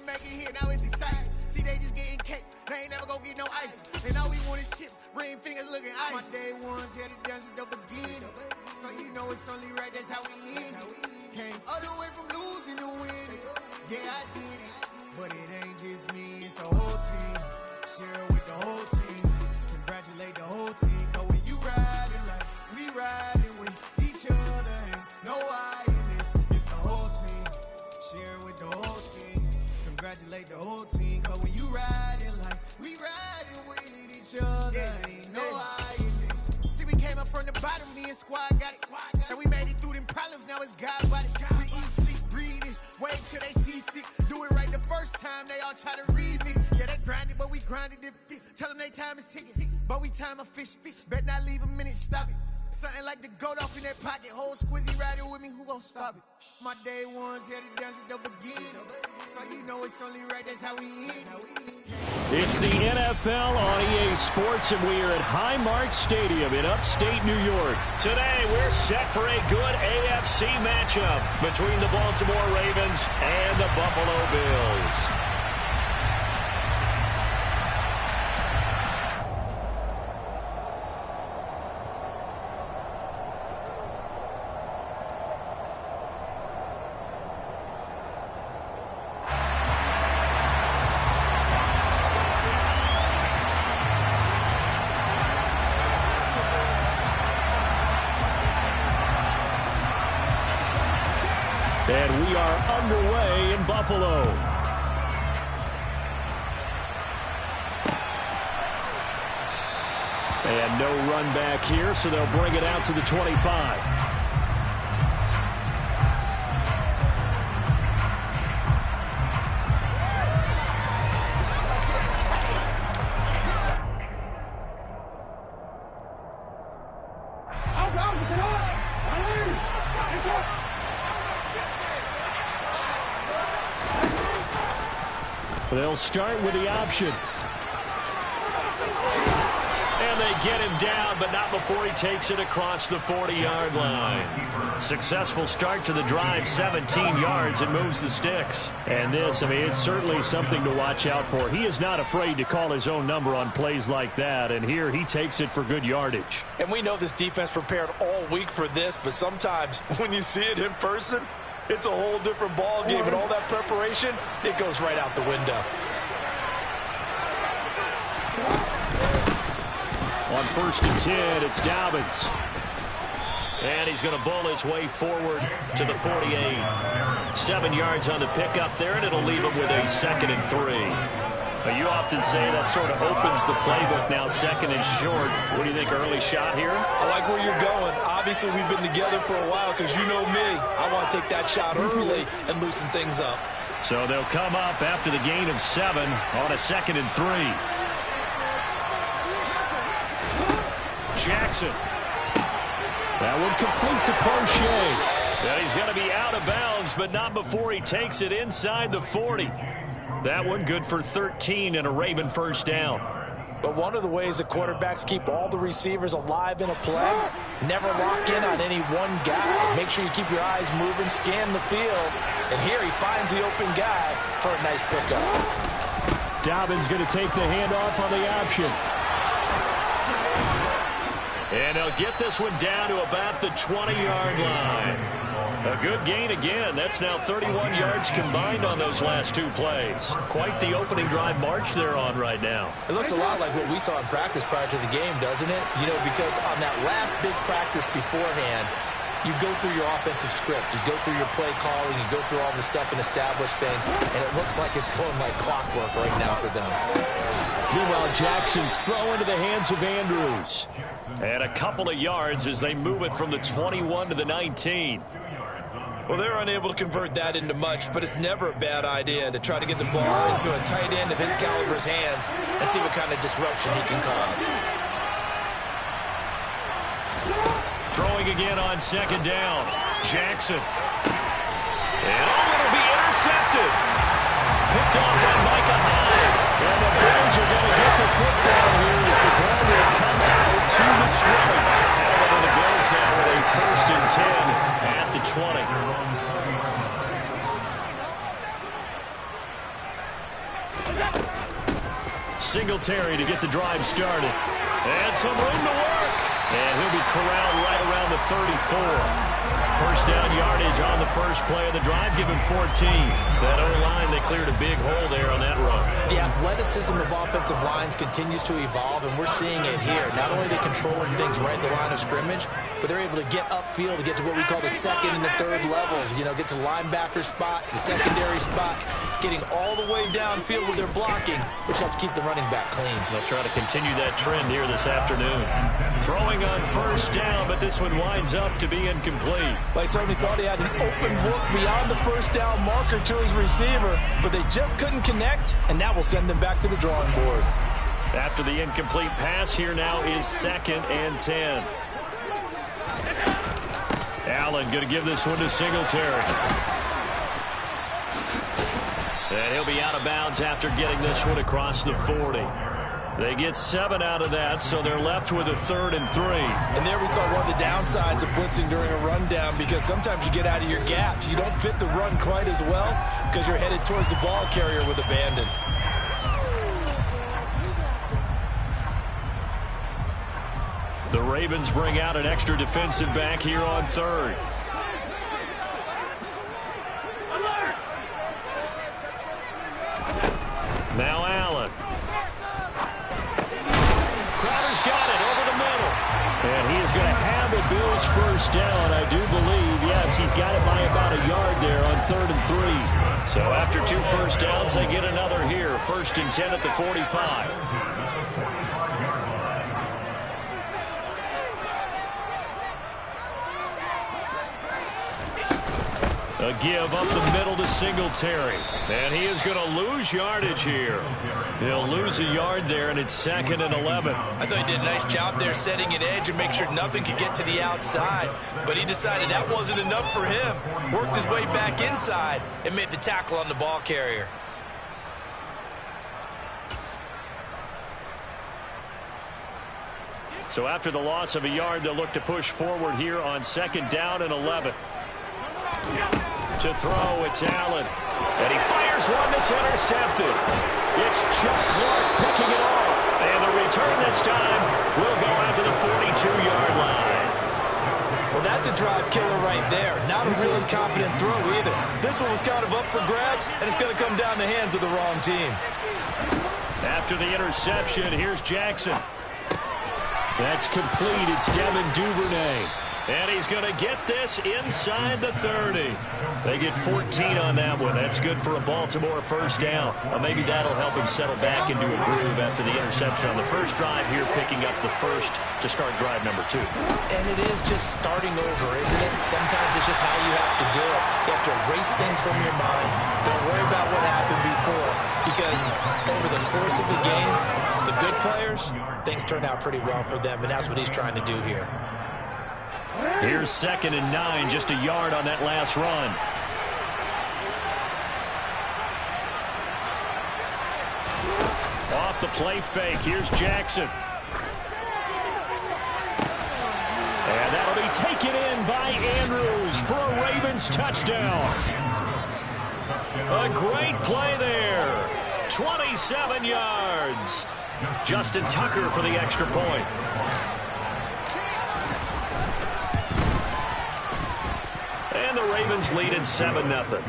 make it here, now it's exciting. See, they just getting cake, they ain't never gonna get no ice. And all we want is chips, ring fingers looking ice. My day ones had to dance at the beginning, so you know it's only right, that's how we end it. Came all the way from losing to winning. Yeah, I did it, but it ain't just me, it's the whole team. Share it with the whole team, congratulate the whole team. Cause when you riding like we riding with each other, ain't no I in this, it's the whole team. Share it with the whole team, congratulate the whole team. Cause when you riding like we riding with each other, ain't no I in this. See, we came up from the bottom, me and squad got it. And we made it through them problems, now it's God body. We eat, sleep, breathe this, wait till they see sick. Do it right the first time, they all try to remix. Yeah, they grinded, but we grinded different. Tell them they time is ticking, but we time a fish. Bet not leave a minute, stop it. Something like the goat off in that pocket. Whole squizzy riding with me, who gon' stop it? My day ones had to dance at the beginning, so you know it's only right, that's how we end. It's the NFL on EA Sports, and we are at Highmark Stadium in upstate New York. Today, we're set for a good AFC matchup between the Baltimore Ravens and the Buffalo Bills. And we are underway in Buffalo. And no run back here, so they'll bring it out to the 25. They'll start with the option. And they get him down, but not before he takes it across the 40-yard line. Successful start to the drive, 17 yards, and moves the sticks. And this, I mean, it's certainly something to watch out for. He is not afraid to call his own number on plays like that, and here he takes it for good yardage. And we know this defense prepared all week for this, but sometimes when you see it in person, it's a whole different ball game, and all that preparation, it goes right out the window. On 1st and 10, it's Dobbins. And he's going to bowl his way forward to the 48. 7 yards on the pickup there, and it'll leave him with a 2nd and 3. You often say that sort of opens the playbook now, 2nd and short. What do you think, early shot here? I like where you're going. Obviously, we've been together for a while because you know me. I want to take that shot early and loosen things up. So they'll come up after the gain of 7 on a 2nd and 3. Jackson. That one complete to Crochet. And he's going to be out of bounds, but not before he takes it inside the 40. That one good for 13 and a Raven first down. But one of the ways the quarterbacks keep all the receivers alive in a play, never lock in on any one guy. Make sure you keep your eyes moving, scan the field. And here he finds the open guy for a nice pickup. Dobbins going to take the handoff on the option. And he'll get this one down to about the 20-yard line. A good gain again. That's now 31 yards combined on those last 2 plays. Quite the opening drive march they're on right now. It looks a lot like what we saw in practice prior to the game, doesn't it? You know, because on that last big practice beforehand, you go through your offensive script. You go through your play calling. You go through all the stuff and establish things. And it looks like it's going like clockwork right now for them. Meanwhile, Jackson's throw into the hands of Andrews. And a couple of yards as they move it from the 21 to the 19. Well, they're unable to convert that into much, but it's never a bad idea to try to get the ball into a tight end of his caliber's hands and see what kind of disruption he can cause. Throwing again on 2nd down. Jackson. And it'll be intercepted. Picked off by Micah Hyde. And the Bears are going to get the football here as the ball will come out to the 20. And the Bills now with a 1st and 10 at the 20. Singletary to get the drive started. And some room to work. And he'll be corralled right around the 34. First down yardage on the first play of the drive, given 14. That O-line, they cleared a big hole there on that run. The athleticism of offensive lines continues to evolve, and we're seeing it here. Not only are they controlling things right in the line of scrimmage, but they're able to get upfield to get to what we call the second and the third levels. You know, get to linebacker spot, the secondary spot, getting all the way downfield with their blocking, which helps keep the running back clean. They'll try to continue that trend here this afternoon. Throwing on first down, but this one winds up to be incomplete. They certainly thought he had an open look beyond the first down marker to his receiver, but they just couldn't connect, and that will send them back to the drawing board. After the incomplete pass, here now is 2nd and 10. Allen going to give this one to Singletary. And he'll be out of bounds after getting this one across the 40. They get 7 out of that, so they're left with a 3rd and 3. And there we saw one of the downsides of blitzing during a rundown, because sometimes you get out of your gaps. You don't fit the run quite as well because you're headed towards the ball carrier with abandon. The Ravens bring out an extra defensive back here on 3rd. Now Allen. Crowder's got it over the middle. And he is going to have the Bills first down, I do believe. Yes, he's got it by about a yard there on 3rd and 3. So after 2 first downs, they get another here. 1st and 10 at the 45. A give up the middle to Singletary. And he is going to lose yardage here. He'll lose a yard there, and it's 2nd and 11. I thought he did a nice job there setting an edge and make sure nothing could get to the outside. But he decided that wasn't enough for him. Worked his way back inside and made the tackle on the ball carrier. So after the loss of a yard, they'll look to push forward here on 2nd down and 11. To throw, it's Allen. And he fires one that's intercepted. It's Chuck Clark picking it off. And the return this time will go out to the 42-yard line. Well, that's a drive killer right there. Not a really confident throw either. This one was kind of up for grabs, and it's going to come down the hands of the wrong team. After the interception, here's Jackson. That's complete. It's Devin Duvernay. And he's going to get this inside the 30. They get 14 on that one. That's good for a Baltimore first down. Maybe that'll help him settle back into a groove after the interception on the first drive here, picking up the first to start drive number 2. And it is just starting over, isn't it? Sometimes it's just how you have to do it. You have to erase things from your mind. Don't worry about what happened before, because over the course of the game, the good players, things turn out pretty well for them, and that's what he's trying to do here. Here's 2nd and 9, just a yard on that last run. Off the play fake, here's Jackson. And that'll be taken in by Andrews for a Ravens touchdown. A great play there. 27 yards. Justin Tucker for the extra point. And the Ravens lead at 7-0.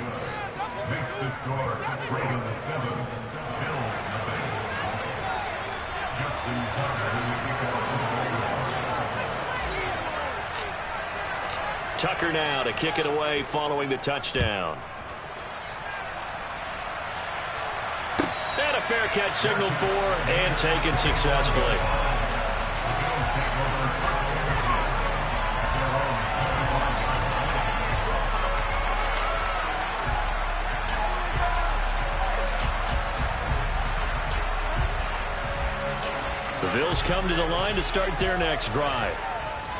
Tucker now to kick it away following the touchdown. And a fair catch signaled for and taken successfully. The Bills come to the line to start their next drive.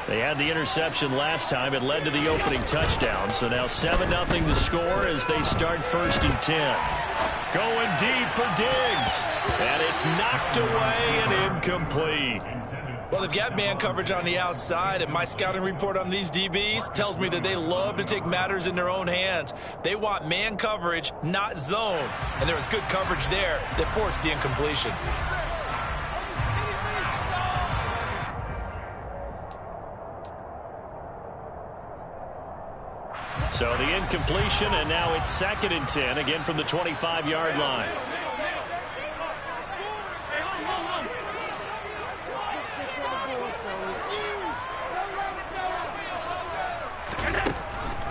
They had the interception last time. It led to the opening touchdown. So now 7-0 the score as they start 1st and 10. Going deep for Diggs. And it's knocked away and incomplete. Well, they've got man coverage on the outside, and my scouting report on these DBs tells me that they love to take matters in their own hands. They want man coverage, not zone. And there was good coverage there that forced the incompletion. So the incompletion, and now it's 2nd and 10, again from the 25-yard line.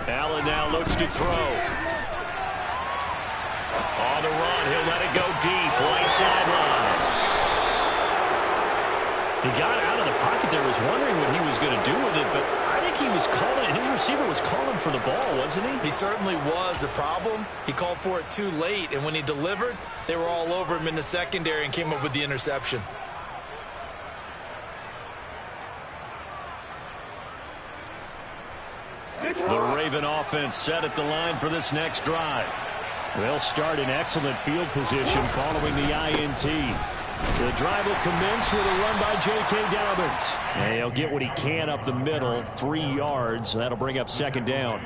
Allen now looks to throw. On the run, he'll let it go deep, right sideline. He got out of the pocket there, was wondering what he was going to do with it, but I think he was calling, his receiver was calling for the ball, wasn't he? He certainly was. The problem, he called for it too late, and when he delivered, they were all over him in the secondary and came up with the interception. The Raven offense set at the line for this next drive. They'll start in excellent field position following the INT. The drive will commence with a run by J.K. Dobbins. And he'll get what he can up the middle, 3 yards. That'll bring up 2nd down.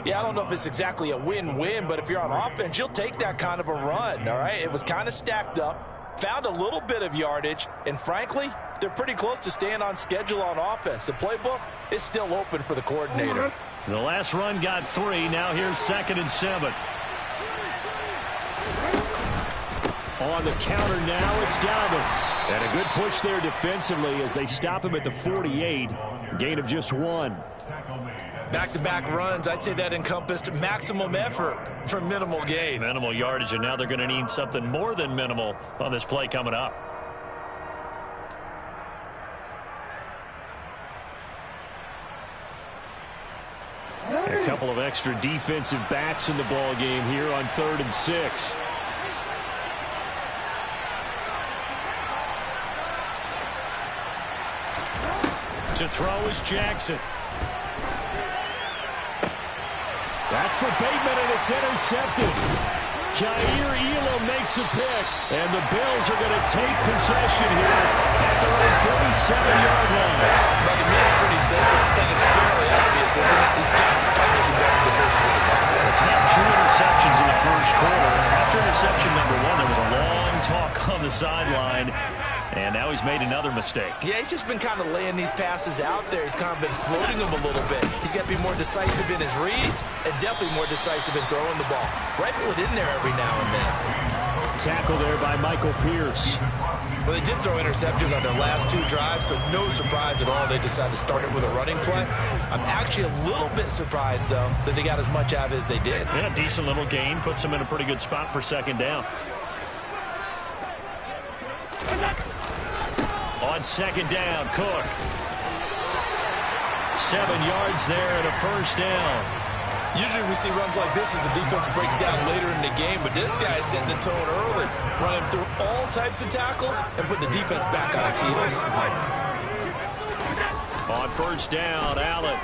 Yeah, I don't know if it's exactly a win-win, but if you're on offense, you'll take that kind of a run, all right? It was kind of stacked up, found a little bit of yardage, and frankly, they're pretty close to staying on schedule on offense. The playbook is still open for the coordinator. The last run got 3. Now here's 2nd and 7. On the counter now, it's Dobbins. And a good push there defensively as they stop him at the 48. Gain of just 1. Back-to-back runs, I'd say that encompassed maximum effort for minimal gain. Minimal yardage, and now they're going to need something more than minimal on this play coming up. A couple of extra defensive backs in the ball game here on 3rd and 6. To throw is Jackson. That's for Bateman, and it's intercepted. Jair Elam makes a pick, and the Bills are going to take possession here at their own 47-yard line. But to me, it's pretty simple, and it's fairly obvious, isn't it? He's got to start making better decisions with the ball. It's now 2 interceptions in the first quarter. After interception number 1, there was a long talk on the sideline. And now he's made another mistake. Yeah, he's just been kind of laying these passes out there. He's kind of been floating them a little bit. He's got to be more decisive in his reads and definitely more decisive in throwing the ball. Rifle it in there every now and then. Tackle there by Michael Pierce. Well, they did throw interceptions on their last 2 drives, so no surprise at all they decided to start it with a running play. I'm actually a little bit surprised, though, that they got as much out of it as they did. Yeah, decent little gain. Puts them in a pretty good spot for 2nd down. On 2nd down, Cook. 7 yards there and a first down. Usually we see runs like this as the defense breaks down later in the game, but this guy's setting the tone early, running through all types of tackles and putting the defense back on its heels. On 1st down, Allen.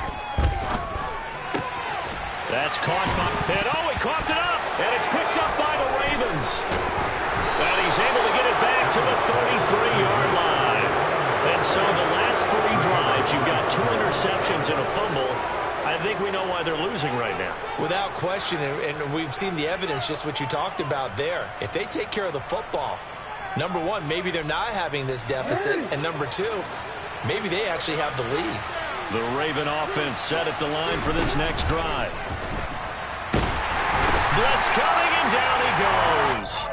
That's caught by, and he coughed it up, and it's picked up by the Ravens. And he's able to get it back to the 33-yard line. And so the last 3 drives, you've got 2 interceptions and a fumble. I think we know why they're losing right now. Without question, and we've seen the evidence, just what you talked about there. If they take care of the football, number 1, maybe they're not having this deficit, and number 2, maybe they actually have the lead. The Raven offense set at the line for this next drive. Blitz coming, and down he goes.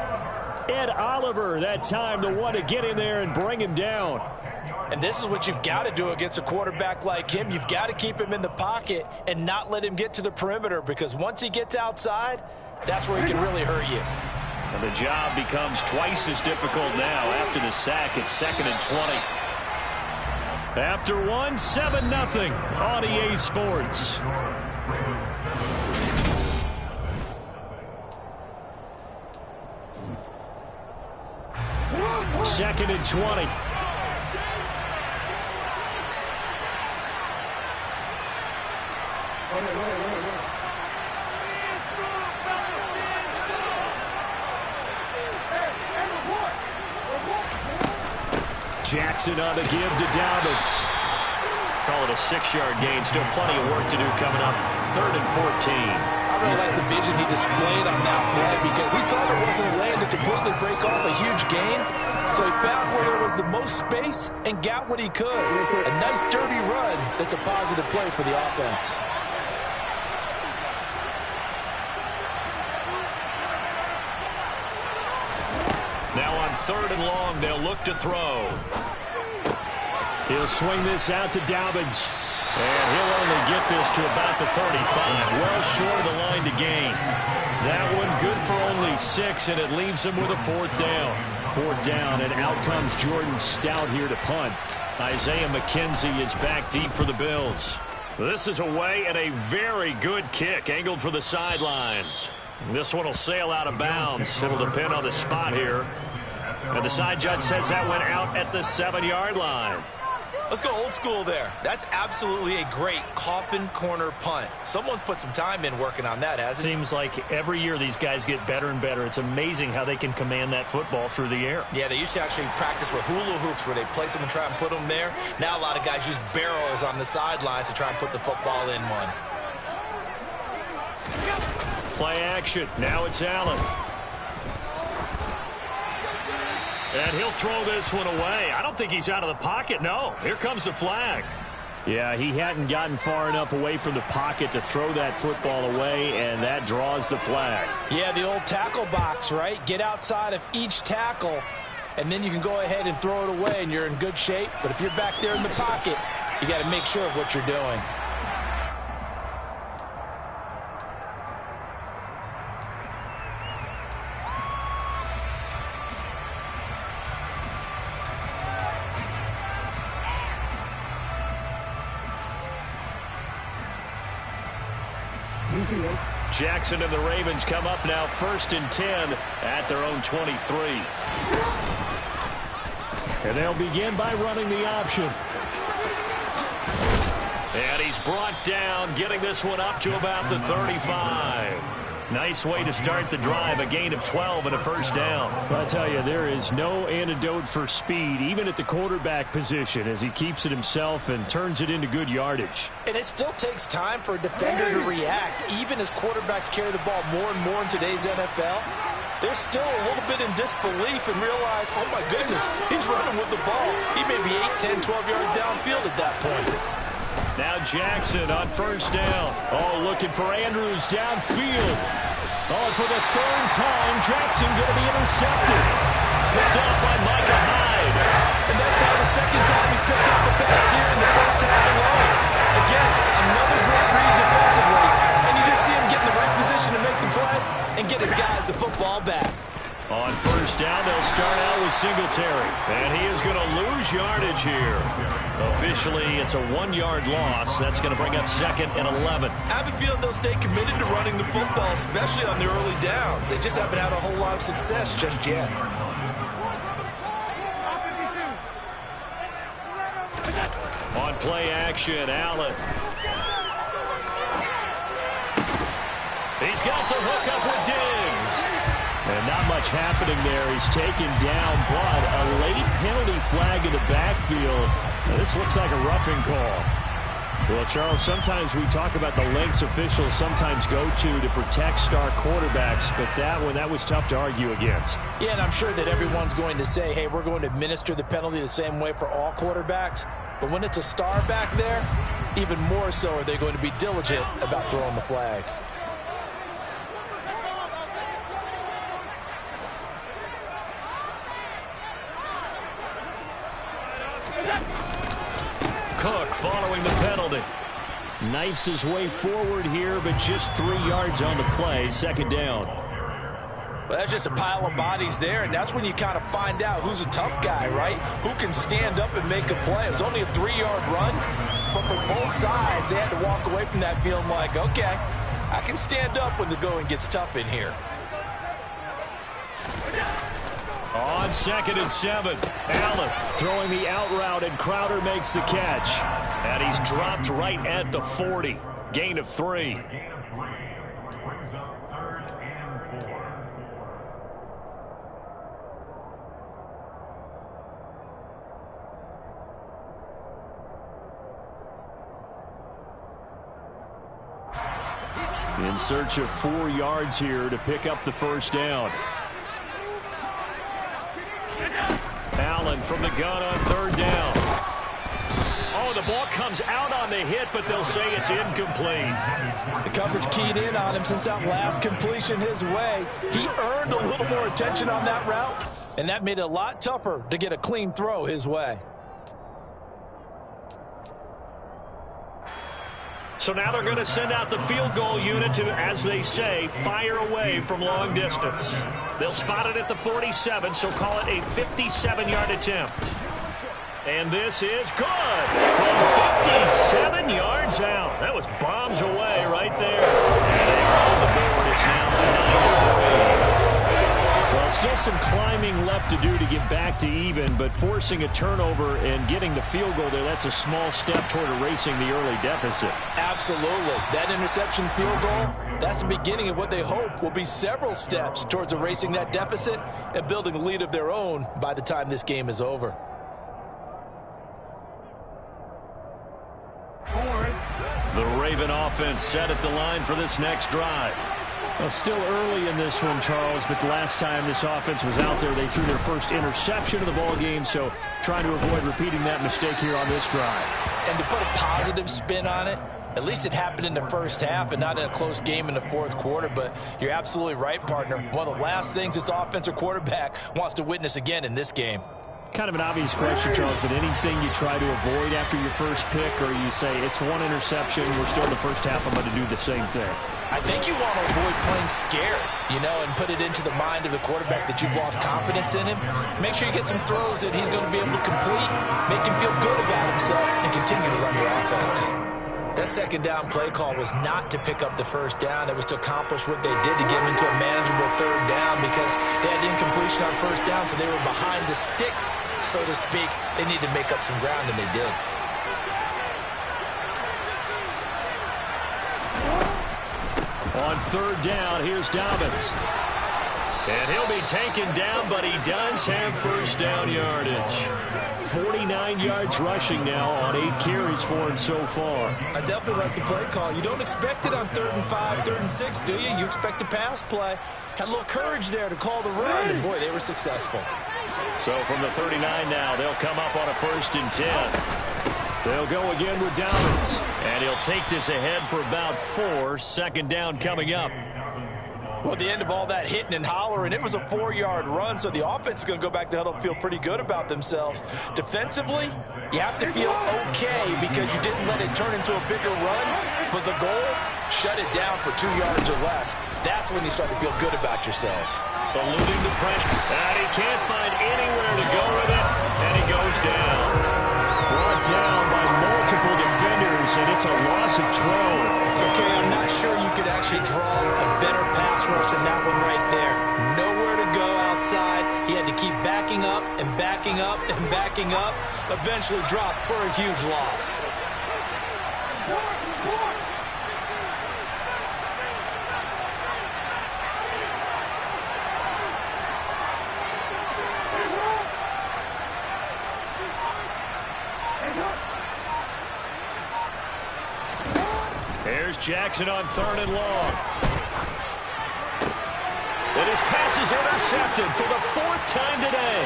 Ed Oliver, that time, the one to get in there and bring him down. And this is what you've got to do against a quarterback like him. You've got to keep him in the pocket and not let him get to the perimeter, because once he gets outside, that's where he can really hurt you. And the job becomes twice as difficult now. After the sack, it's 2nd and 20. After 1, 7-0 on EA Sports. Second and 20. Jackson on the give to Dobbins. Call it a 6-yard gain. Still plenty of work to do coming up. 3rd and 14. I really like the vision he displayed on that play because he saw there wasn't a lane to completely break off a huge gain. So he found where there was the most space and got what he could. A nice dirty run that's a positive play for the offense. Now on 3rd and long, they'll look to throw. He'll swing this out to Dobbins. And he'll only get this to about the 35. Well short of the line to gain. That one good for only 6, and it leaves him with a 4th down. 4th down, and out comes Jordan Stout here to punt. Isaiah McKenzie is back deep for the Bills. This is away and a very good kick, angled for the sidelines. This one will sail out of bounds. It'll depend on the spot here. And the side judge says that went out at the 7-yard line. Let's go old school there. That's absolutely a great coffin corner punt. Someone's put some time in working on that, hasn't it? Seems like every year these guys get better and better. It's amazing how they can command that football through the air. Yeah, they used to actually practice with hula hoops where they place them and try and put them there. Now a lot of guys use barrels on the sidelines to try and put the football in one. Play action. Now it's Allen. And he'll throw this one away. I don't think he's out of the pocket. No, here comes the flag. Yeah, he hadn't gotten far enough away from the pocket to throw that football away, and that draws the flag. Yeah, the old tackle box, right? Get outside of each tackle, and then you can go ahead and throw it away, and you're in good shape. But if you're back there in the pocket, you got to make sure of what you're doing. Jackson and the Ravens come up now 1st and 10 at their own 23. And they'll begin by running the option. And he's brought down, getting this one up to about the 35. Nice way to start the drive, a gain of 12 and a 1st down. I'll tell you, there is no antidote for speed, even at the quarterback position, as he keeps it himself and turns it into good yardage. And it still takes time for a defender to react, even as quarterbacks carry the ball more and more in today's NFL. They're still a little bit in disbelief and realize, oh my goodness, he's running with the ball. He may be 8, 10, 12 yards downfield at that point. Now Jackson on 1st down. Oh, looking for Andrews downfield. Oh, for the 3rd time, Jackson going to be intercepted. Picked off by Micah Hyde. And that's now the 2nd time he's picked off a pass here in the 1st half alone. Again, another great read defensively. And you just see him get in the right position to make the play and get his guys the football back. On 1st down, they'll start out with Singletary. And he is going to lose yardage here. Officially, it's a 1-yard loss. That's going to bring up 2nd and 11. I have a feeling they'll stay committed to running the football, especially on the early downs. They just haven't had a whole lot of success just yet. On play action, Allen. He's got the hook up with Diggs. And not much happening there. He's taken down, but a late penalty flag in the backfield. Now, this looks like a roughing call. Well, Charles, sometimes we talk about the lengths officials sometimes go to protect star quarterbacks, but that one, that was tough to argue against. Yeah, and I'm sure that everyone's going to say, hey, we're going to administer the penalty the same way for all quarterbacks. But when it's a star back there, even more so are they going to be diligent about throwing the flag. Cook following the penalty. Knifes his way forward here, but just 3 yards on the play. 2nd down. Well, that's just a pile of bodies there, and that's when you kind of find out who's a tough guy, right? Who can stand up and make a play. It was only a 3-yard run, but for both sides, they had to walk away from that feeling like, okay, I can stand up when the going gets tough in here. On 2nd and 7, Allen throwing the out route, and Crowder makes the catch. And he's dropped right at the 40. Gain of 3. In search of 4 yards here to pick up the first down. Allen from the gun on 3rd down. Oh, the ball comes out on the hit, but they'll say it's incomplete. The coverage keyed in on him since that last completion his way. He earned a little more attention on that route, and that made it a lot tougher to get a clean throw his way. So now they're going to send out the field goal unit to, as they say, fire away from long distance. They'll spot it at the 47, so call it a 57-yard attempt. And this is good from 57 yards out. That was bombs away right there. And they roll the board. It's now 9-3. Well, still some climbing left to do to get back to even, but forcing a turnover and getting the field goal there, that's a small step toward erasing the early deficit. Absolutely. That interception field goal, that's the beginning of what they hope will be several steps towards erasing that deficit and building a lead of their own by the time this game is over. The Raven offense set at the line for this next drive. Well, still early in this one, Charles, but the last time this offense was out there, they threw their first interception of the ball game, so trying to avoid repeating that mistake here on this drive. And to put a positive spin on it, at least it happened in the first half and not in a close game in the 4th quarter, but you're absolutely right, partner. One of the last things this offensive quarterback wants to witness again in this game. Kind of an obvious question, Charles, but anything you try to avoid after your first pick, or you say it's one interception, we're still in the first half, I'm going to do the same thing? I think you want to avoid playing scared, and put it into the mind of the quarterback that you've lost confidence in him. Make sure you get some throws that he's going to be able to complete, make him feel good about himself, and continue to run your offense. That 2nd down play call was not to pick up the first down. It was to accomplish what they did to get them into a manageable 3rd down because they had incompletion on 1st down, so they were behind the sticks, so to speak. They needed to make up some ground, and they did. On 3rd down, here's Dobbins. And he'll be taken down, but he does have first down yardage. 49 yards rushing now on 8 carries for him so far. I definitely like the play call. You don't expect it on 3rd and 5, 3rd and 6, do you? You expect a pass play. Had a little courage there to call the run, and boy, they were successful. So from the 39 now, they'll come up on a 1st and 10. They'll go again with Dobbins. And he'll take this ahead for about 4. 2nd down coming up. Well, at the end of all that hitting and hollering, it was a 4-yard run, so the offense is going to go back to huddle and feel pretty good about themselves. Defensively, you have to feel okay because you didn't let it turn into a bigger run, but the goal, shut it down for 2 yards or less. That's when you start to feel good about yourselves. Eluding the pressure, and he can't find anywhere to go with it, and he goes down. Brought down by multiple defenders, and it's a loss of 12. Okay, I'm not sure you could actually draw a better pass rush than that one right there. Nowhere to go outside. He had to keep backing up and backing up and backing up. Eventually dropped for a huge loss. Here's Jackson on 3rd and long. And his pass is intercepted for the 4th time today.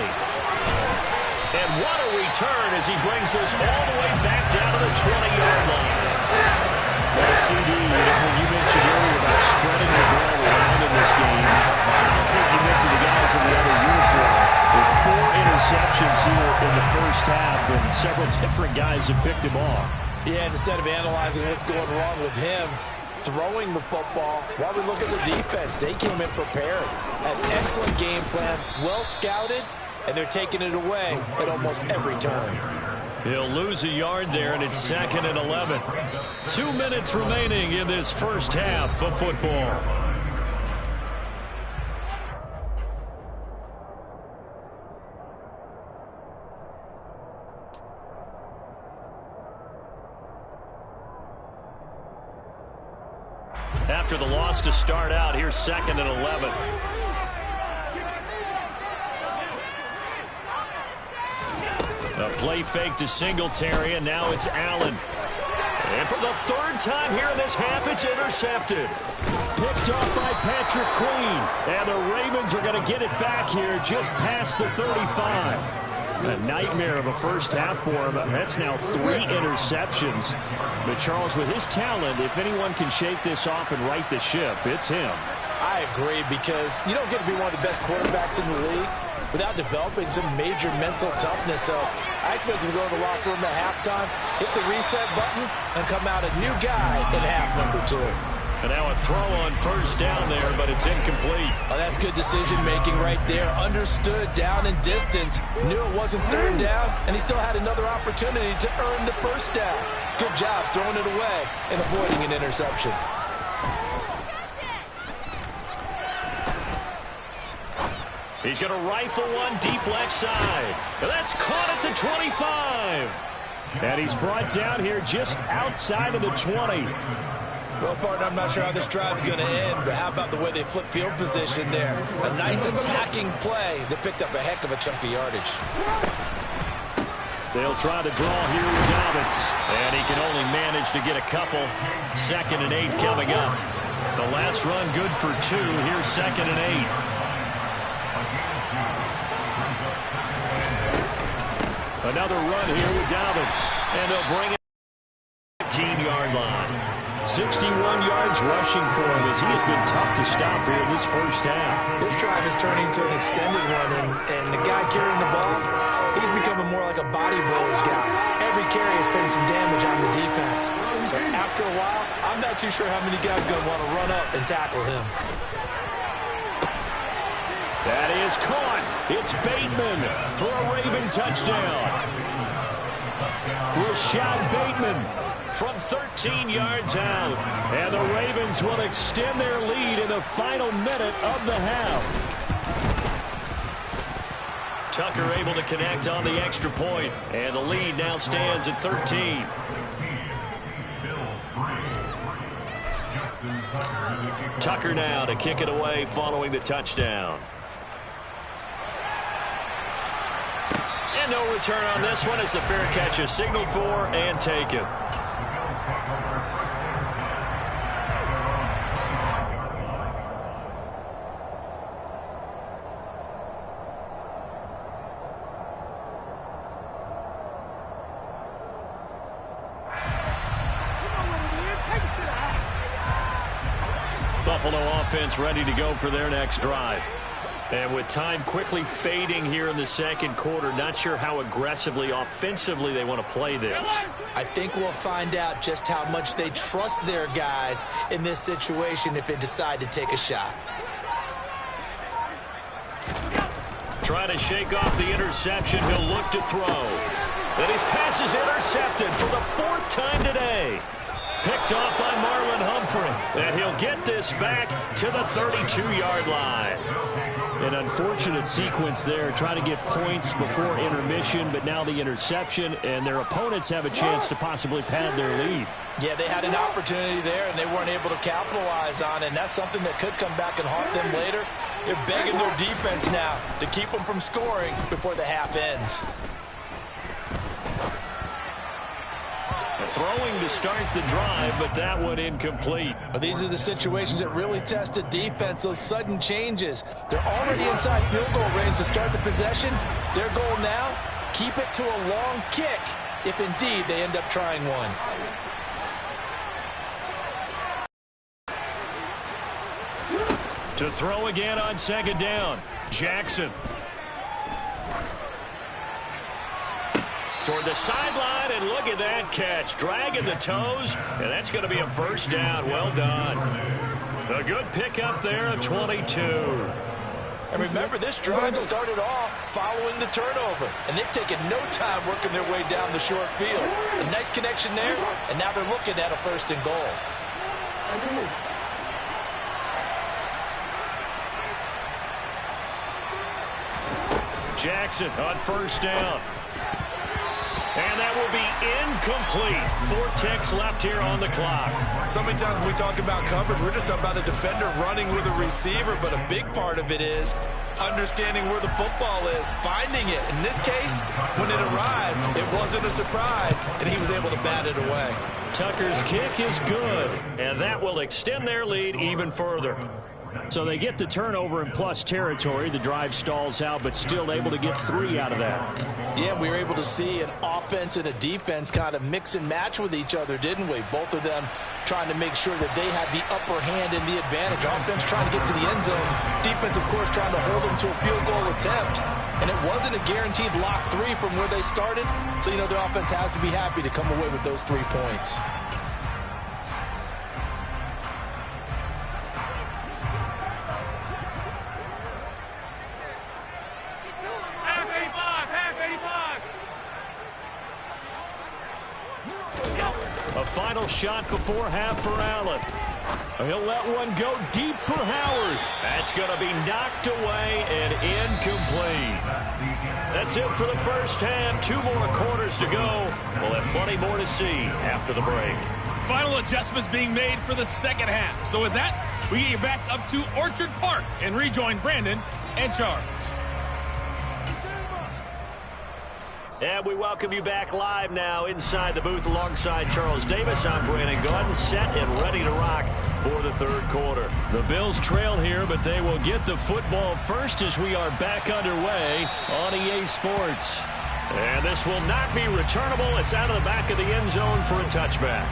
And what a return as he brings this all the way back down to the 20-yard line. Well, CD, when you mentioned earlier about spreading the ball around in this game, I don't think you mentioned the guys in the other uniform. With 4 interceptions here in the first half, and several different guys have picked him off. Yeah, instead of analyzing what's going wrong with him, throwing the football, while we look at the defense, they came in prepared. An excellent game plan, well scouted, and they're taking it away at almost every turn. He'll lose a yard there, and it's 2nd and 11. 2 minutes remaining in this first half of football. After the loss to start out, here's 2nd and 11. A play fake to Singletary, and now it's Allen. And for the third time here in this half, it's intercepted. Picked off by Patrick Queen. And the Ravens are going to get it back here just past the 35. A nightmare of a first half for him. That's now 3 interceptions. But Charles, with his talent, if anyone can shake this off and right the ship, it's him. I agree, because you don't get to be one of the best quarterbacks in the league without developing some major mental toughness. So I expect him to go to the locker room at halftime, hit the reset button, and come out a new guy in half number 2. And now a throw on first down there, but it's incomplete. Oh, that's good decision-making right there. Understood down and distance. Knew it wasn't third down, and he still had another opportunity to earn the first down. Good job throwing it away and avoiding an interception. He's going to rifle one deep left side. And that's caught at the 25. And he's brought down here just outside of the 20. Well, partner, I'm not sure how this drive's going to end, but how about the way they flip field position there? A nice attacking play that picked up a heck of a chunk of yardage. They'll try to draw here with Dobbins. And he can only manage to get a couple. 2nd and 8 coming up. The last run good for 2. Here's 2nd and 8. Another run here with Dobbins. And they'll bring it to the 15-yard line. 61 yards rushing for him as he has been tough to stop here in this first half. This drive is turning into an extended one, and the guy carrying the ball, he's becoming more like a body blows guy. Every carry is putting some damage on the defense. So after a while, I'm not too sure how many guys are going to want to run up and tackle him. That is caught. It's Bateman for a Raven touchdown. Rashad Bateman from 13 yards out. And the Ravens will extend their lead in the final minute of the half. Tucker able to connect on the extra point. And the lead now stands at 13. Tucker now to kick it away following the touchdown. And no return on this one as the fair catch is signaled for and taken. Buffalo offense ready to go for their next drive. And with time quickly fading here in the second quarter, not sure how aggressively, offensively they want to play this. I think we'll find out just how much they trust their guys in this situation if they decide to take a shot. Trying to shake off the interception. He'll look to throw. And his pass is intercepted for the 4th time today. Picked off by Marlon Humphrey. And he'll get this back to the 32-yard line. An unfortunate sequence there, trying to get points before intermission, but now the interception, and their opponents have a chance to possibly pad their lead. Yeah, they had an opportunity there, and they weren't able to capitalize on it, and that's something that could come back and haunt them later. They're begging their defense now to keep them from scoring before the half ends. Throwing to start the drive, but that one incomplete. But these are the situations that really test a defense, those sudden changes. They're already inside field goal range to start the possession. Their goal now, keep it to a long kick, if indeed they end up trying one. To throw again on 2nd down, Jackson. Toward the sideline, and look at that catch. Dragging the toes, and that's going to be a first down. Well done. A good pickup there at 22. And remember, this drive started off following the turnover, and they've taken no time working their way down the short field. A nice connection there, and now they're looking at a 1st and goal. Jackson on 1st down. And that will be incomplete. 4 ticks left here on the clock. So many times when we talk about coverage, we're just about a defender running with a receiver, but a big part of it is understanding where the football is, finding it. In this case, when it arrived, it wasn't a surprise, and he was able to bat it away. Tucker's kick is good, and that will extend their lead even further. So they get the turnover in plus territory. The drive stalls out, but still able to get 3 out of that. Yeah, we were able to see an offense and a defense kind of mix and match with each other, didn't we? Both of them trying to make sure that they have the upper hand and the advantage. Offense trying to get to the end zone. Defense, of course, trying to hold them to a field goal attempt. And it wasn't a guaranteed lock 3 from where they started. So, you know, the offense has to be happy to come away with those 3 points. A final shot before half for Allen. He'll let one go deep for Howard. That's going to be knocked away and incomplete. That's it for the first half. 2 more quarters to go. We'll have plenty more to see after the break. Final adjustments being made for the second half. So with that, we get you back up to Orchard Park and rejoin Brandon and Charles. And we welcome you back live now inside the booth alongside Charles Davis. I'm Brandon Gunn, set and ready to rock for the third quarter. The Bills trail here, but they will get the football first as we are back underway on EA Sports. And this will not be returnable. It's out of the back of the end zone for a touchback.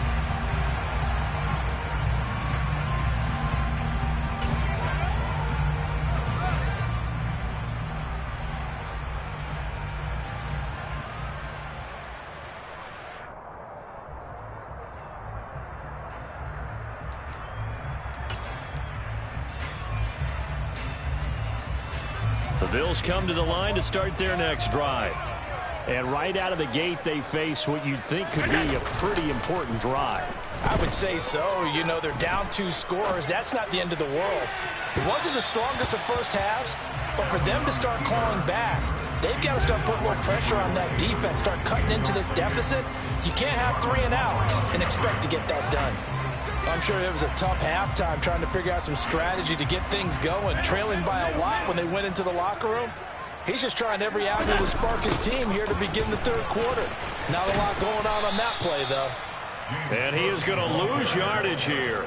The Bills come to the line to start their next drive. And right out of the gate, they face what you'd think could be a pretty important drive. I would say so. You know, they're down 2 scores. That's not the end of the world. It wasn't the strongest of first halves, but for them to start clawing back, they've got to start putting more pressure on that defense, start cutting into this deficit. You can't have 3 and outs and expect to get that done. I'm sure it was a tough halftime trying to figure out some strategy to get things going, trailing by a lot when they went into the locker room. He's just trying every avenue to spark his team here to begin the third quarter. Not a lot going on that play, though. And he is going to lose yardage here.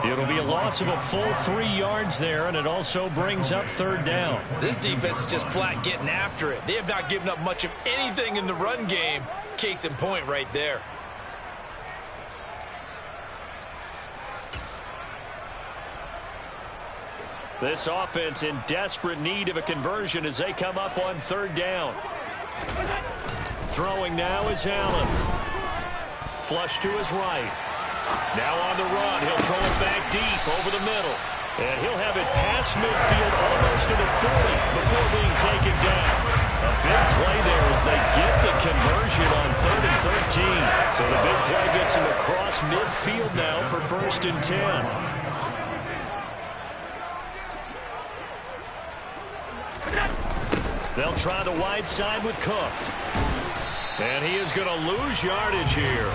It'll be a loss of a full 3 yards there, and it also brings up third down. This defense is just flat getting after it. They have not given up much of anything in the run game. Case in point right there. This offense in desperate need of a conversion as they come up on third down. Throwing now is Allen. Flush to his right. Now on the run. He'll throw it back deep over the middle. And he'll have it past midfield almost to the 40 before being taken down. A big play there as they get the conversion on 3rd and 13. So the big play gets him across midfield now for 1st and 10. They'll try the wide side with Cook. And he is going to lose yardage here.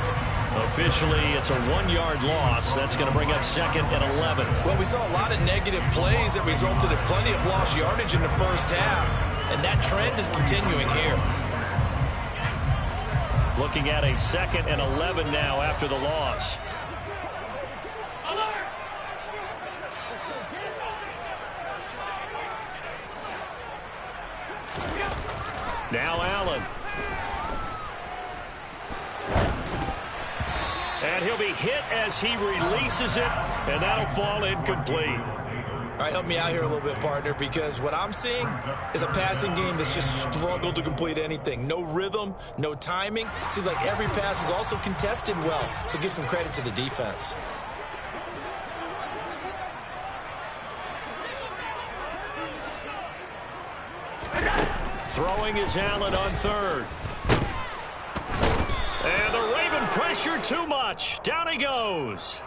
Officially, it's a 1-yard loss. That's going to bring up 2nd and 11. Well, we saw a lot of negative plays that resulted in plenty of lost yardage in the first half. And that trend is continuing here. Looking at a 2nd and 11 now after the loss. Now Allen. And he'll be hit as he releases it, and that'll fall incomplete. All right, help me out here a little bit, partner, because what I'm seeing is a passing game that's just struggled to complete anything. No rhythm, no timing. Seems like every pass is also contested well, so give some credit to the defense. Throwing is Allen on 3rd. And the Raven pressure too much. Down he goes.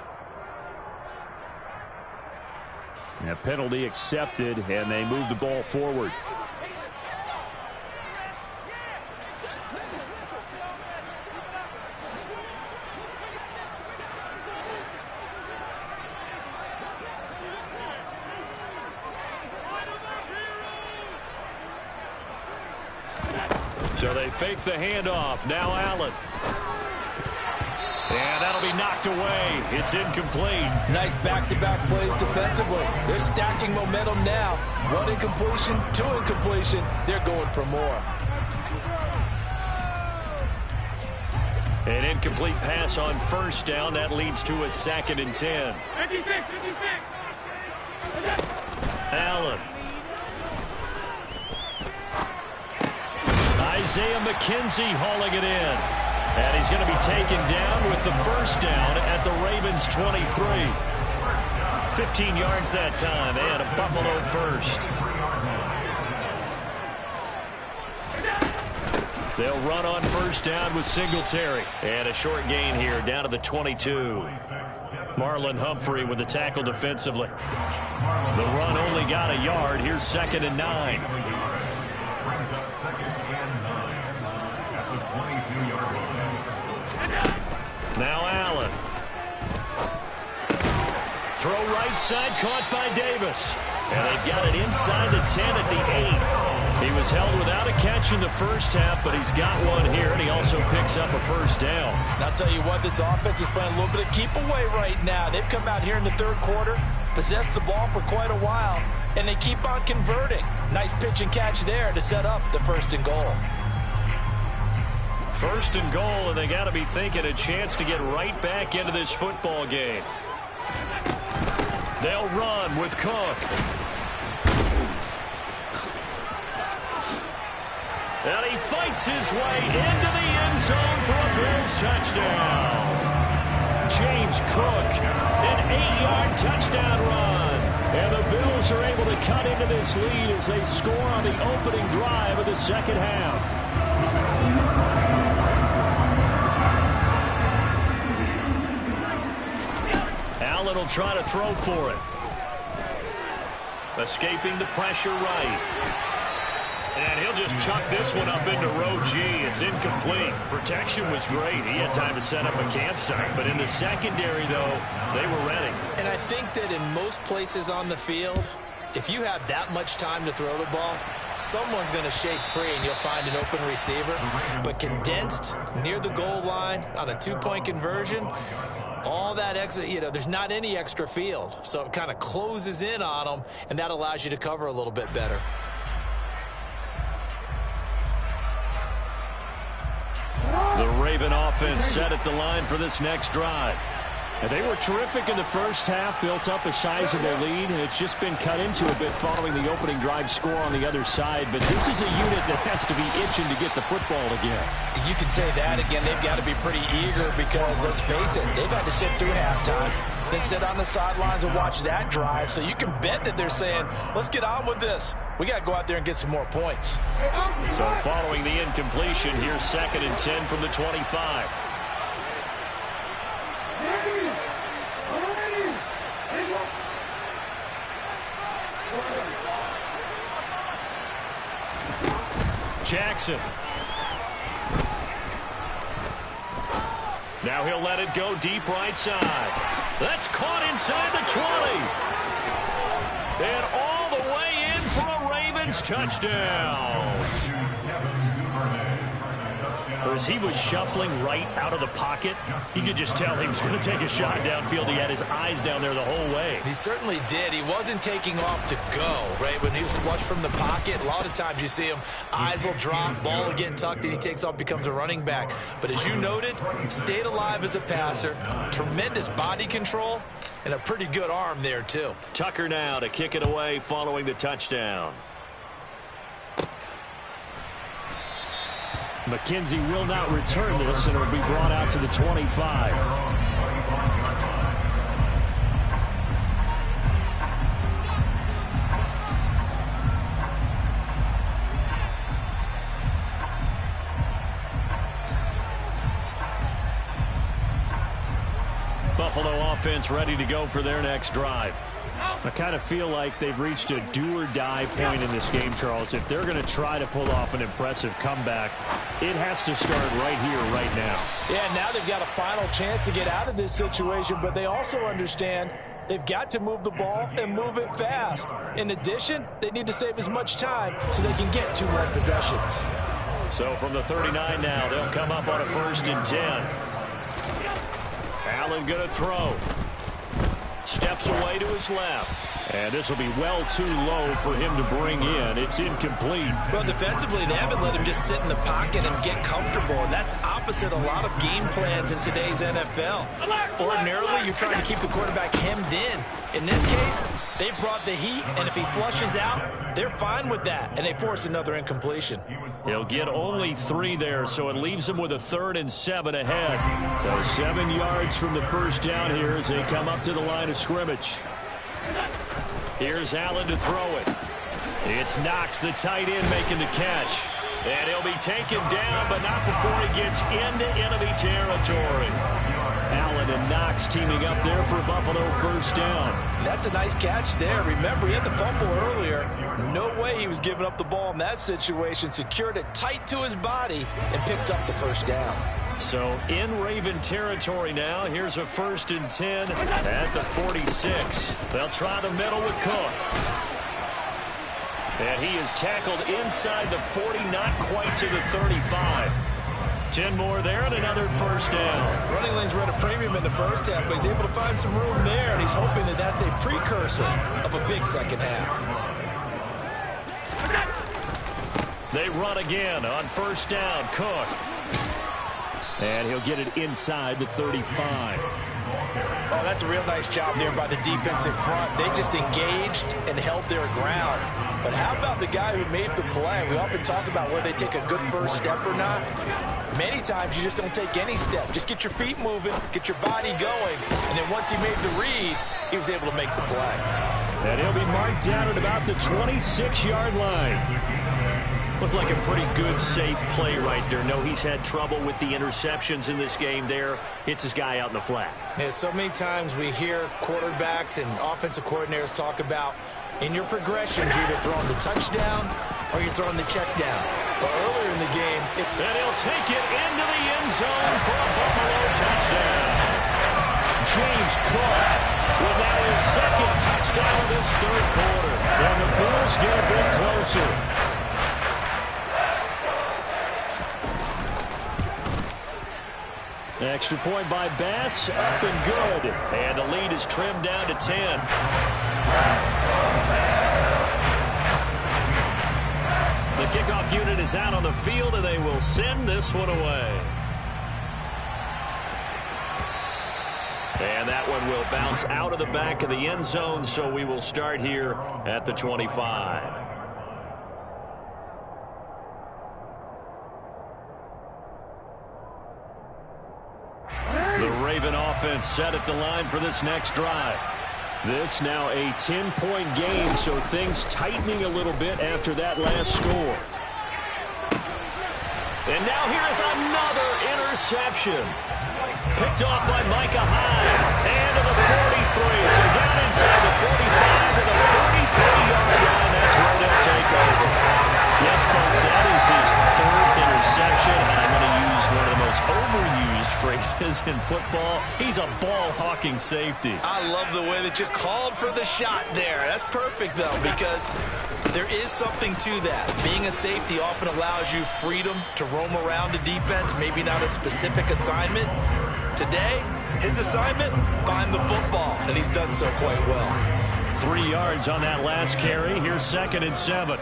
And a penalty accepted, and they move the ball forward. So they fake the handoff. Now Allen. And that'll be knocked away. It's incomplete. Nice back-to-back plays defensively. They're stacking momentum now. 1 incompletion, 2 incompletion. They're going for more. An incomplete pass on first down. That leads to a 2nd and 10. 56. Allen. Isaiah McKenzie hauling it in. And he's going to be taken down with the first down at the Ravens 23. 15 yards that time, and a Buffalo first. They'll run on first down with Singletary. And a short gain here down to the 22. Marlon Humphrey with the tackle defensively. The run only got a yard. Here's 2nd and 9. Now Allen. Throw right side, caught by Davis. And they've got it inside the 10 at the 8. He was held without a catch in the first half, but he's got one here, and he also picks up a first down. And I'll tell you what, this offense is playing a little bit of keep away right now. They've come out here in the 3rd quarter, possessed the ball for quite a while, and they keep on converting. Nice pitch and catch there to set up the 1st and goal. 1st and goal, and they got to be thinking a chance to get right back into this football game. They'll run with Cook. And he fights his way into the end zone for a Bills touchdown. James Cook, an 8-yard touchdown run. And the Bills are able to cut into this lead as they score on the opening drive of the 2nd half. Allen will try to throw for it. Escaping the pressure right. And he'll just chuck this one up into row G. It's incomplete. Protection was great. He had time to set up a campsite. But in the secondary, though, they were ready. And I think that in most places on the field, if you have that much time to throw the ball, someone's going to shake free and you'll find an open receiver. But condensed near the goal line on a 2-point conversion, all that extra, there's not any extra field. So it kind of closes in on them, and that allows you to cover a little bit better. The Raven offense set at the line for this next drive. And they were terrific in the first half, built up a sizable lead, and it's just been cut into a bit following the opening drive score on the other side. But this is a unit that has to be itching to get the football again. You can say that again. They've got to be pretty eager because, let's face it, they've had to sit through halftime, then sit on the sidelines and watch that drive. So you can bet that they're saying, let's get on with this. We got to go out there and get some more points. So following the incompletion, here's 2nd and 10 from the 25. Jackson. Now he'll let it go deep right side. That's caught inside the 20. And all the way in for a Ravens touchdown. As he was shuffling right out of the pocket, you could just tell he was going to take a shot downfield. He had his eyes down there the whole way. He certainly did. He wasn't taking off to go, right? When he was flush from the pocket, a lot of times you see him, eyes will drop, ball will get tucked, and he takes off, becomes a running back. But as you noted, stayed alive as a passer, tremendous body control, and a pretty good arm there, too. Tucker now to kick it away following the touchdown. McKenzie will not return this, and it will be brought out to the 25. Buffalo offense ready to go for their next drive. I kind of feel like they've reached a do-or-die point in this game, Charles. If they're going to try to pull off an impressive comeback, it has to start right here, right now. Yeah, now they've got a final chance to get out of this situation, but they also understand They've got to move the ball and move it fast. In addition, they need to save as much time so they can get 2 more possessions. So from the 39 now, they'll come up on a 1st and 10. Allen going to throw. Steps away to his left. And this will be well too low for him to bring in. It's incomplete. Well, defensively, they haven't let him just sit in the pocket and get comfortable, and that's opposite a lot of game plans in today's NFL. Ordinarily, you're trying to keep the quarterback hemmed in. In this case, they brought the heat, and if he flushes out, they're fine with that, and they force another incompletion. He'll get only 3 there, so it leaves him with a 3rd and 7 ahead. So 7 yards from the first down here as they come up to the line of scrimmage. Here's Allen to throw it. It's Knox, the tight end, making the catch. And he'll be taken down, but not before he gets into enemy territory. Allen and Knox teaming up there for Buffalo 1st down. That's a nice catch there. Remember, he had the fumble earlier. No way he was giving up the ball in that situation. Secured it tight to his body and picks up the 1st down. So in Raven territory now. Here's a 1st and 10 at the 46. They'll try the middle with Cook. And he is tackled inside the 40, not quite to the 35. 10 more there and another 1st down. Running lanes were at a premium in the first half, but he's able to find some room there, and he's hoping that that's a precursor of a big second half. They run again on 1st down. Cook. And he'll get it inside the 35. Oh, that's a real nice job there by the defense in front. They just engaged and held their ground. But how about the guy who made the play? We often talk about whether they take a good first step or not. Many times you just don't take any step. Just get your feet moving, get your body going, and then once he made the read, he was able to make the play. And he'll be marked down at about the 26-yard line. Looked like a pretty good, safe play right there. No, he's had trouble with the interceptions in this game there. Hits his guy out in the flat. Yeah, so many times we hear quarterbacks and offensive coordinators talk about in your progressions, you're either throwing the touchdown or you're throwing the check down. But earlier in the game... And he'll take it into the end zone for a Buffalo touchdown. James Cook with now his 2nd touchdown of this 3rd quarter. And the Bills get a bit closer. Extra point by Bass, up and good. And the lead is trimmed down to 10. The kickoff unit is out on the field, and they will send this one away. And that one will bounce out of the back of the end zone, so we will start here at the 25. The Raven offense set at the line for this next drive. This now a 10-point game, so things tightening a little bit after that last score. And now here's another interception. Picked off by Micah Hyde. And to the 43. So down inside the 45 to the 43-yard line. That's where they'll take over. Yes, folks, that is his 3rd interception. And I'm going to use one of the most overused phrases in football. He's a ball-hawking safety. I love the way that you called for the shot there. That's perfect, though, because there is something to that. Being a safety often allows you freedom to roam around the defense, maybe not a specific assignment. Today, his assignment, find the football, and he's done so quite well. 3 yards on that last carry. Here's 2nd and 7.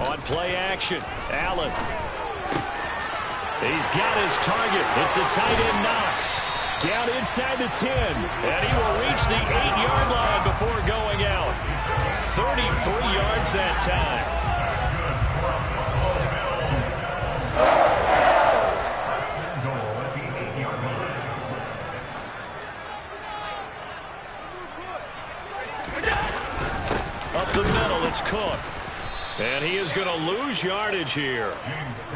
On play action, Allen. He's got his target. It's the tight end Knox. Down inside the 10. And he will reach the 8-yard line before going out. 33 yards that time. Up the middle, it's Cook. And he is going to lose yardage here.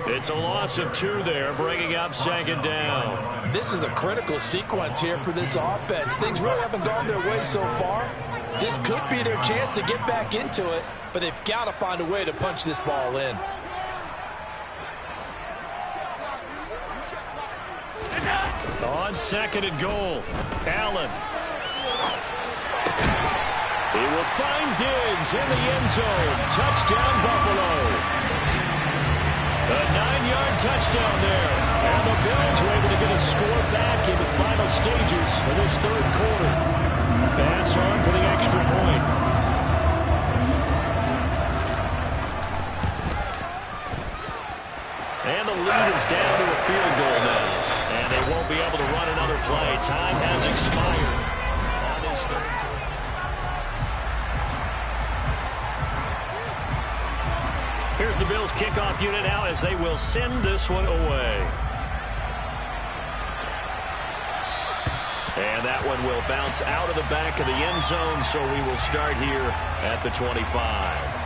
It's a loss of 2 there, bringing up 2nd down. This is a critical sequence here for this offense. Things really haven't gone their way so far. This could be their chance to get back into it, but they've got to find a way to punch this ball in. On 2nd and goal, Allen. He will find Diggs in the end zone. Touchdown, Buffalo. A 9-yard touchdown there. And the Bills are able to get a score back in the final stages of this third quarter. Pass on for the extra point. And the lead is down to a field goal now. And they won't be able to run another play. Time has expired on this third. Here's the Bills kickoff unit now as they will send this one away. And that one will bounce out of the back of the end zone, so we will start here at the 25.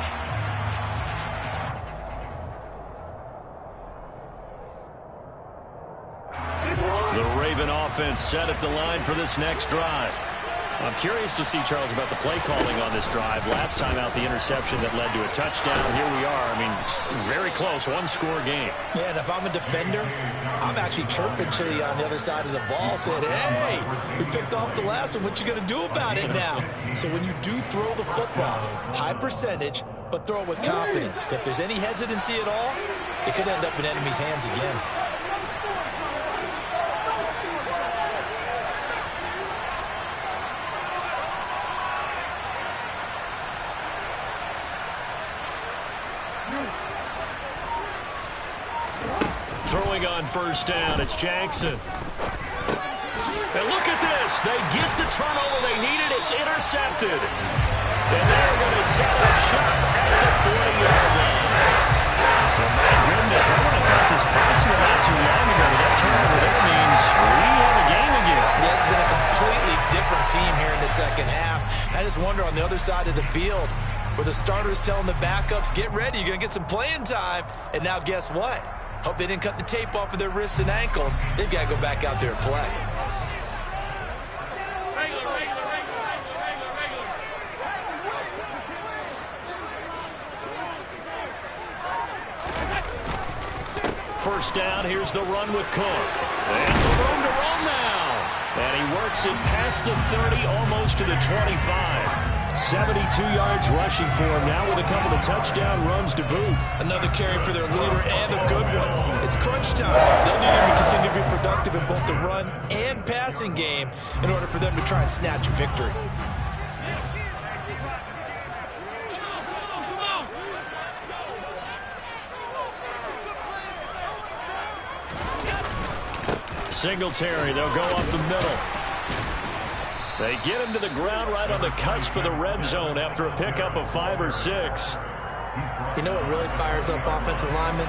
The Raven offense set at the line for this next drive. I'm curious to see, Charles, about the play calling on this drive. Last time out, the interception that led to a touchdown. Here we are. I mean, very close, one-score game. Yeah, and if I'm a defender, I'm actually chirping Chili on the other side of the ball, saying, hey, we picked off the last one. What you going to do about it now? So when you do throw the football, high percentage, but throw it with confidence. If there's any hesitancy at all, it could end up in enemy's hands again. Throwing on first down, it's Jackson. And look at this. They get the turnover they needed. It's intercepted. And they're going to set up shop at the 40-yard line. So, my goodness, I would have thought this passing not too long ago. That turnover there means we have a game again. Yeah, it's been a completely different team here in the second half. I just wonder on the other side of the field where the starters telling the backups, get ready, you're going to get some playing time. And now guess what? Hope they didn't cut the tape off of their wrists and ankles. They've got to go back out there and play. First down, here's the run with Cook. And some room to run now. And he works it past the 30, almost to the 25. 72 yards rushing for him now with a couple of touchdown runs to boot. Another carry for their leader and a good one. It's crunch time. They'll need him to continue to be productive in both the run and passing game in order for them to try and snatch a victory. Singletary, they'll go up the middle. They get him to the ground right on the cusp of the red zone after a pickup of 5 or 6. You know what really fires up offensive linemen?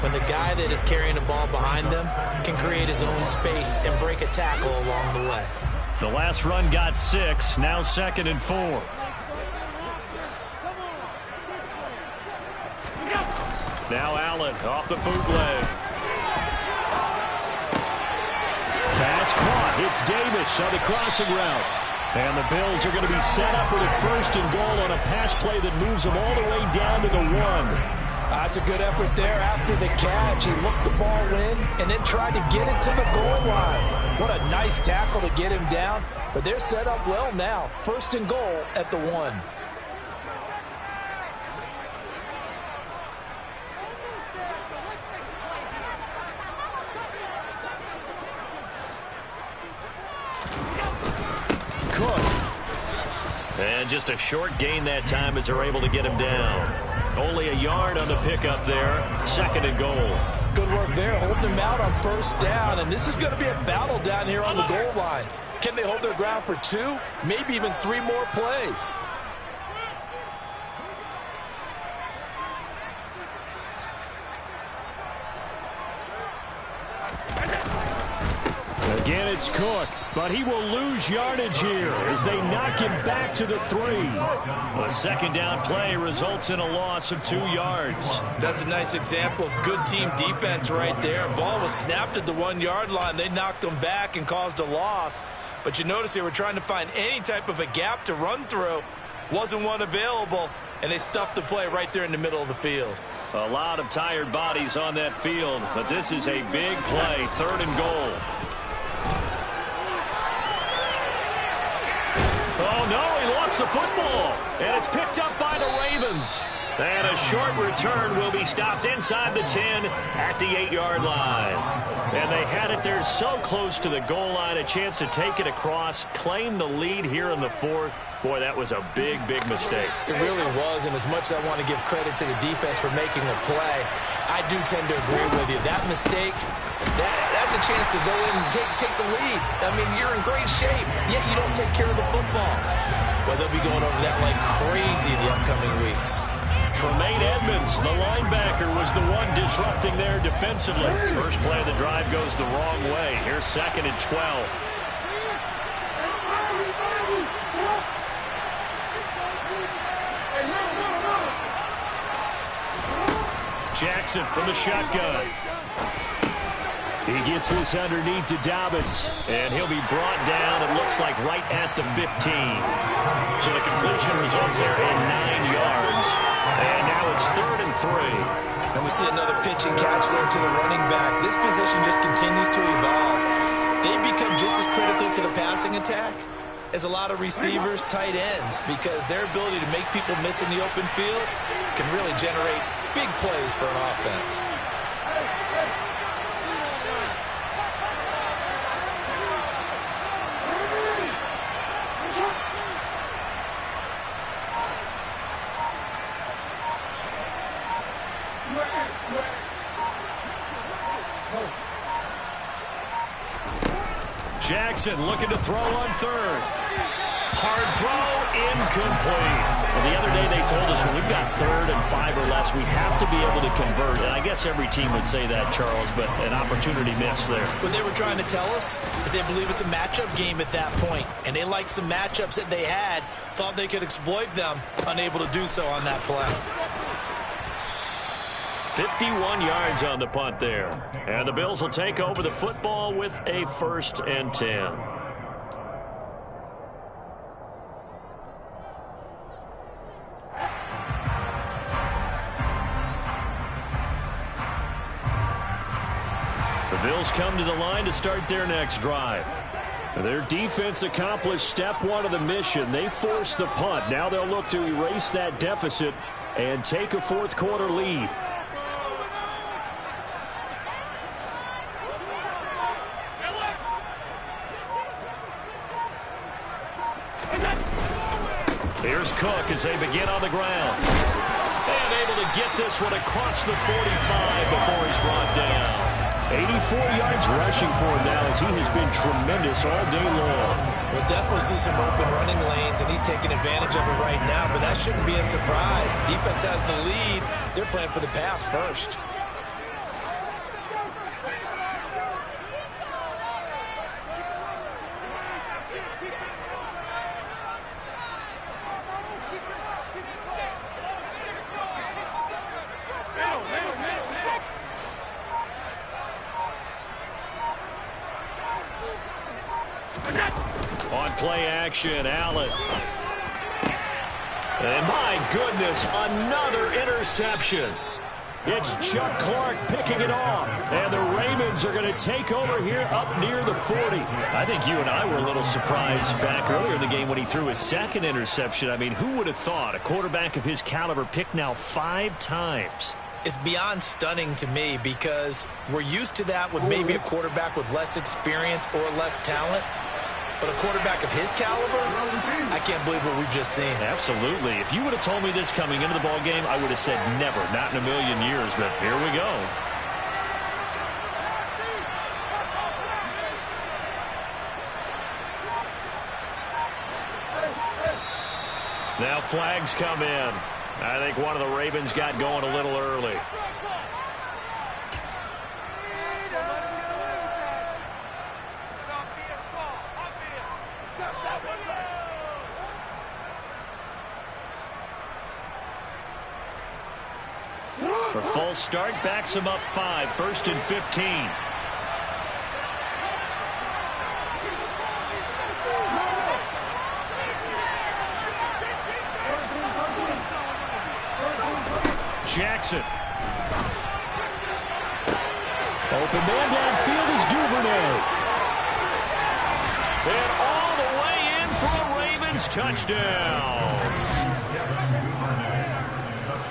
When the guy that is carrying the ball behind them can create his own space and break a tackle along the way. The last run got 6, now 2nd and 4. Now Allen off the bootleg. Pass caught. It's Davis on the crossing route. And the Bills are going to be set up with a 1st and goal on a pass play that moves them all the way down to the 1. That's a good effort there after the catch. He looked the ball in and then tried to get it to the goal line. What a nice tackle to get him down. But they're set up well now. 1st and goal at the 1. And just a short gain that time as they're able to get him down. Only a yard on the pickup there. 2nd and goal. Good work there, holding him out on 1st down. And this is going to be a battle down here on the goal line. Can they hold their ground for 2, maybe even 3 more plays? Again, it's Cook, but he will lose yardage here as they knock him back to the 3. A 2nd down play results in a loss of 2 yards. That's a nice example of good team defense right there. Ball was snapped at the 1-yard line. They knocked him back and caused a loss. But you notice they were trying to find any type of a gap to run through. Wasn't one available, and they stuffed the play right there in the middle of the field. A lot of tired bodies on that field, but this is a big play, 3rd and goal. Oh, no, he lost gets the football, and it's picked up by the Ravens. And a short return will be stopped inside the 10 at the 8-yard line. And they had it there so close to the goal line, a chance to take it across, claim the lead here in the fourth. Boy, that was a big, big mistake. It really was, and as much as I want to give credit to the defense for making the play, I do tend to agree with you. That mistake, that's a chance to go in and take the lead. I mean, you're in great shape, yet you don't take care of the football. But they'll be going over that like crazy in the upcoming weeks. Tremaine Edmonds, the linebacker, was the one disrupting there defensively. First play of the drive goes the wrong way. Here's 2nd and 12. Jackson from the shotgun. He gets this underneath to Dobbins, and he'll be brought down, it looks like, right at the 15. So the completion results there in 9 yards. And now it's 3rd and 3. And we see another pitch and catch there to the running back. This position just continues to evolve. They become just as critical to the passing attack as a lot of receivers, tight ends, because their ability to make people miss in the open field can really generate big plays for an offense. Jackson looking to throw on 3rd. Hard throw, incomplete. Well, the other day they told us when we've got 3rd and 5 or less, we have to be able to convert. And I guess every team would say that, Charles, but an opportunity missed there. What they were trying to tell us is they believe it's a matchup game at that point. And they liked some matchups that they had, thought they could exploit them, unable to do so on that play. 51 yards on the punt there. And the Bills will take over the football with a 1st and 10. The Bills come to the line to start their next drive. Their defense accomplished step 1 of the mission. They forced the punt. Now they'll look to erase that deficit and take a 4th quarter lead. Here's Cook as they begin on the ground. And able to get this one across the 45 before he's brought down. 84 yards rushing for him now as he has been tremendous all day long. We'll definitely see some open running lanes, and he's taking advantage of it right now, but that shouldn't be a surprise. Defense has the lead. They're playing for the pass first. On play action, Allen. And my goodness, another interception. It's Chuck Clark picking it off. And the Ravens are going to take over here up near the 40. I think you and I were a little surprised back earlier in the game when he threw his 2nd interception. I mean, who would have thought a quarterback of his caliber picked now 5 times? It's beyond stunning to me because we're used to that with maybe a quarterback with less experience or less talent. But a quarterback of his caliber, I can't believe what we've just seen. Absolutely. If you would have told me this coming into the ball game, I would have said never, not in a million years. But here we go. Now flags come in. I think one of the Ravens got going a little early. A false start backs him up 5, 1st and 15. Jackson. Open man downfield is Duvernay. And all the way in for a Ravens Ravens touchdown.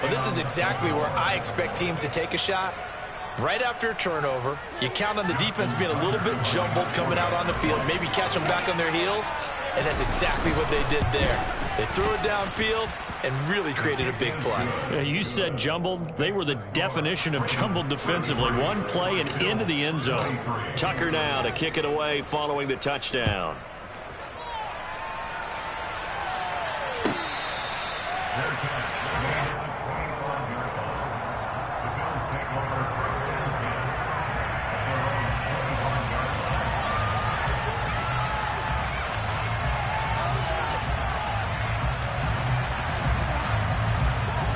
Well, this is exactly where I expect teams to take a shot. Right after a turnover, you count on the defense being a little bit jumbled coming out on the field, maybe catch them back on their heels, and that's exactly what they did there. They threw it downfield and really created a big play. Yeah, you said jumbled. They were the definition of jumbled defensively. One play and into the end zone. Tucker now to kick it away following the touchdown.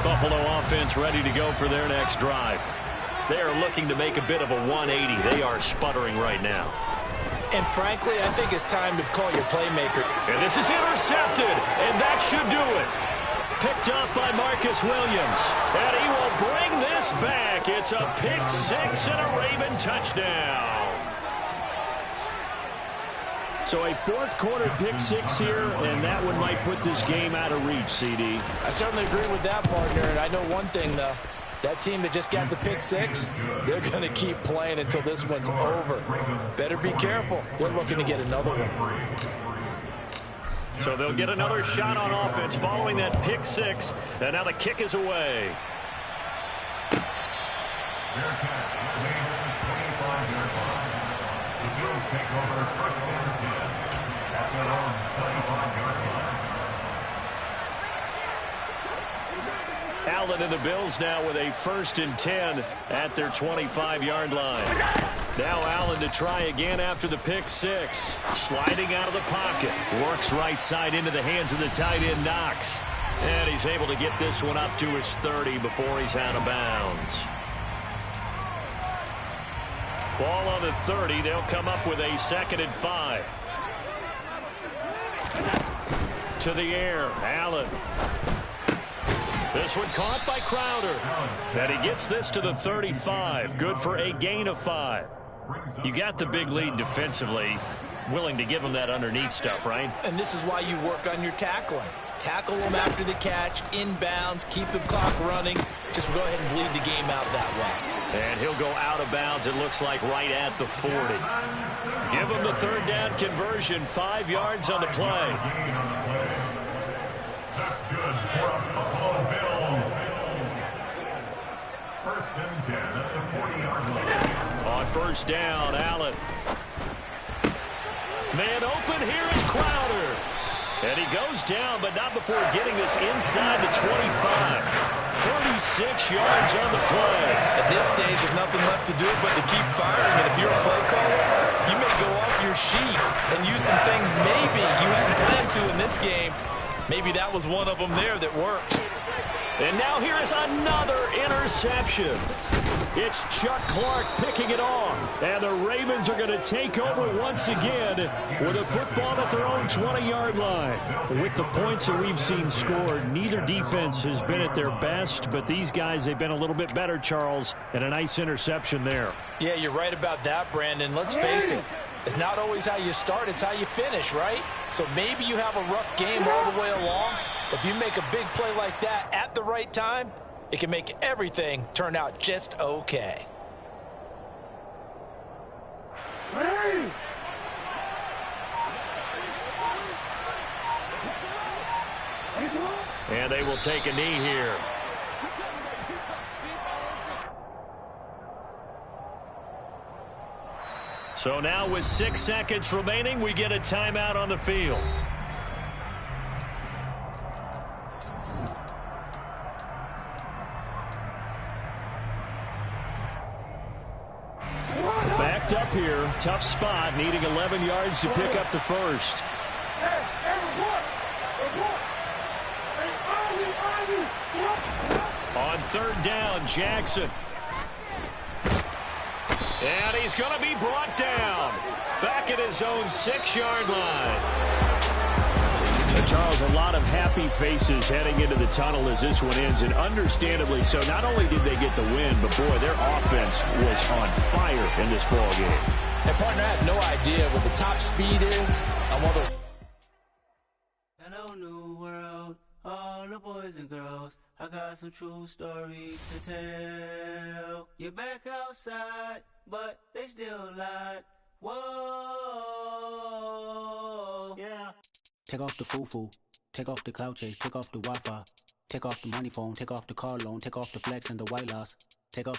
Buffalo offense ready to go for their next drive. They are looking to make a bit of a 180. They are sputtering right now. And frankly, I think it's time to call your playmaker. And this is intercepted, and that should do it. Picked up by Marcus Williams. And he will bring this back. It's a pick six and a Raven touchdown. So a fourth quarter pick six here, and that one might put this game out of reach, CD. I certainly agree with that, partner. And I know one thing, though. That team that just got the pick six, they're going to keep playing until this one's over. Better be careful. They're looking to get another one. So they'll get another shot on offense following that pick six. And now the kick is away. Allen and the Bills now with a 1st and 10 at their 25-yard line. Now Allen to try again after the pick six. Sliding out of the pocket. Works right side into the hands of the tight end Knox. And he's able to get this one up to his 30 before he's out of bounds. Ball on the 30. They'll come up with a 2nd and 5. To the air. Allen. This one caught by Crowder. And he gets this to the 35. Good for a gain of 5. You got the big lead defensively. Willing to give them that underneath stuff, right? And this is why you work on your tackling. Tackle them after the catch, inbounds, keep the clock running. Just go ahead and bleed the game out that way. And he'll go out of bounds, it looks like, right at the 40. Give him the 3rd down conversion. 5 yards on the play. That's good for the Buffalo Bills. 1st and 10 at the 40-yard line. On 1st down, Allen. Man open, here is Crowder. And he goes down, but not before getting this inside the 25. 36 yards on the play. At this stage, there's nothing left to do but to keep firing. And if you're a play caller, you may go off your sheet and use some things maybe you hadn't planned to in this game. Maybe that was one of them there that worked. And now here is another interception. It's Chuck Clark picking it off. And the Ravens are going to take over once again with a football at their own 20-yard line. With the points that we've seen scored, neither defense has been at their best, but these guys, they've been a little bit better, Charles, and a nice interception there. Yeah, you're right about that, Brandon. Let's face it. It's not always how you start, it's how you finish, right? So maybe you have a rough game all the way along. If you make a big play like that at the right time, it can make everything turn out just okay. And they will take a knee here. So now with 6 seconds remaining, we get a timeout on the field. Backed up here, tough spot, needing 11 yards to pick up the first. On 3rd down, Jackson. And he's going to be brought down. Back at his own 6-yard line. And Charles, a lot of happy faces heading into the tunnel as this one ends, and understandably so. Not only did they get the win, but boy, their offense was on fire in this ball game. And partner, I have no idea what the top speed is on one of those. the boys and girls, I got some true stories to tell. You're back outside, but they still lied. Whoa, yeah. Take off the foo-foo, take off the cloud chase, take off the Wi-Fi, take off the money phone, take off the car loan, take off the flex and the white loss, take off the